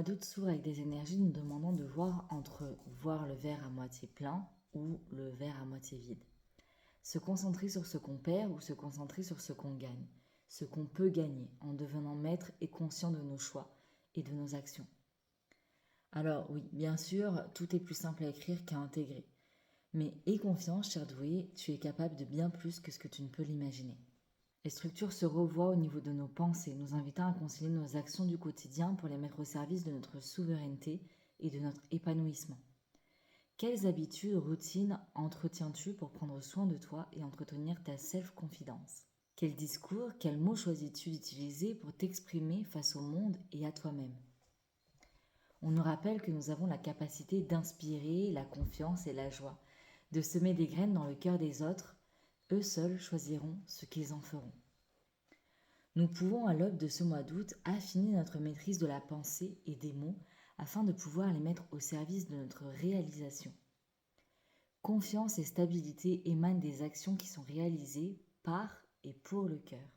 mois d'août s'ouvre avec des énergies nous demandant de voir entre voir le verre à moitié plein ou le verre à moitié vide. Se concentrer sur ce qu'on perd ou se concentrer sur ce qu'on gagne, ce qu'on peut gagner en devenant maître et conscient de nos choix et de nos actions. Alors oui, bien sûr, tout est plus simple à écrire qu'à intégrer. Mais aie confiance, cher doué, tu es capable de bien plus que ce que tu ne peux l'imaginer. Les structures se revoient au niveau de nos pensées, nous invitant à concilier nos actions du quotidien pour les mettre au service de notre souveraineté et de notre épanouissement. Quelles habitudes, routines entretiens-tu pour prendre soin de toi et entretenir ta self-confidence? Quel discours, quels mots choisis-tu d'utiliser pour t'exprimer face au monde et à toi-même? On nous rappelle que nous avons la capacité d'inspirer la confiance et la joie, de semer des graines dans le cœur des autres. Eux seuls choisiront ce qu'ils en feront. Nous pouvons à l'aube de ce mois d'août affiner notre maîtrise de la pensée et des mots afin de pouvoir les mettre au service de notre réalisation. Confiance et stabilité émanent des actions qui sont réalisées par et pour le cœur.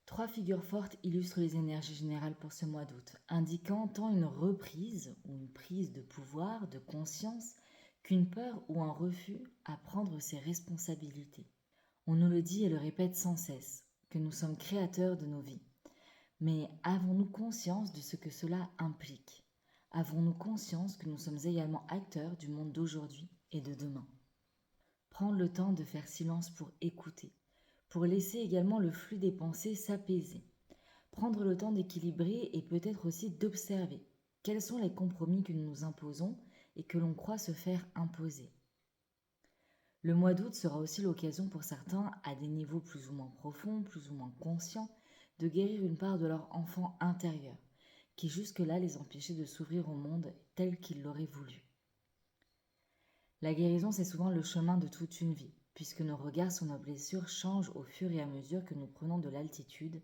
3 figures fortes illustrent les énergies générales pour ce mois d'août, indiquant tant une reprise ou une prise de pouvoir, de conscience, qu'une peur ou un refus à prendre ses responsabilités. On nous le dit et le répète sans cesse, que nous sommes créateurs de nos vies. Mais avons-nous conscience de ce que cela implique? Avons-nous conscience que nous sommes également acteurs du monde d'aujourd'hui et de demain? Prendre le temps de faire silence pour écouter, pour laisser également le flux des pensées s'apaiser. Prendre le temps d'équilibrer et peut-être aussi d'observer quels sont les compromis que nous nous imposons et que l'on croit se faire imposer. Le mois d'août sera aussi l'occasion pour certains, à des niveaux plus ou moins profonds, plus ou moins conscients, de guérir une part de leur enfant intérieur, qui jusque-là les empêchait de s'ouvrir au monde tel qu'ils l'auraient voulu. La guérison, c'est souvent le chemin de toute une vie, puisque nos regards sur nos blessures changent au fur et à mesure que nous prenons de l'altitude,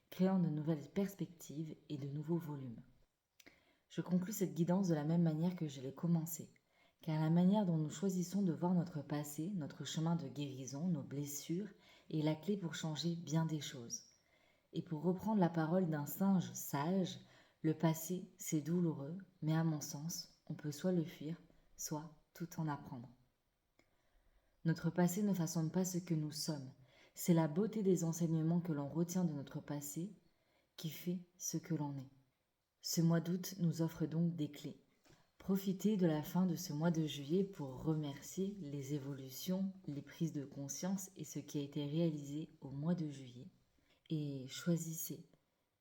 créant de nouvelles perspectives et de nouveaux volumes. Je conclus cette guidance de la même manière que je l'ai commencée, car la manière dont nous choisissons de voir notre passé, notre chemin de guérison, nos blessures, est la clé pour changer bien des choses. Et pour reprendre la parole d'un singe sage, le passé, c'est douloureux, mais à mon sens, on peut soit le fuir, soit tout en apprendre. Notre passé ne façonne pas ce que nous sommes. C'est la beauté des enseignements que l'on retient de notre passé qui fait ce que l'on est. Ce mois d'août nous offre donc des clés. Profitez de la fin de ce mois de juillet pour remercier les évolutions, les prises de conscience et ce qui a été réalisé au mois de juillet. Et choisissez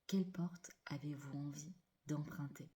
quelle porte avez-vous envie d'emprunter.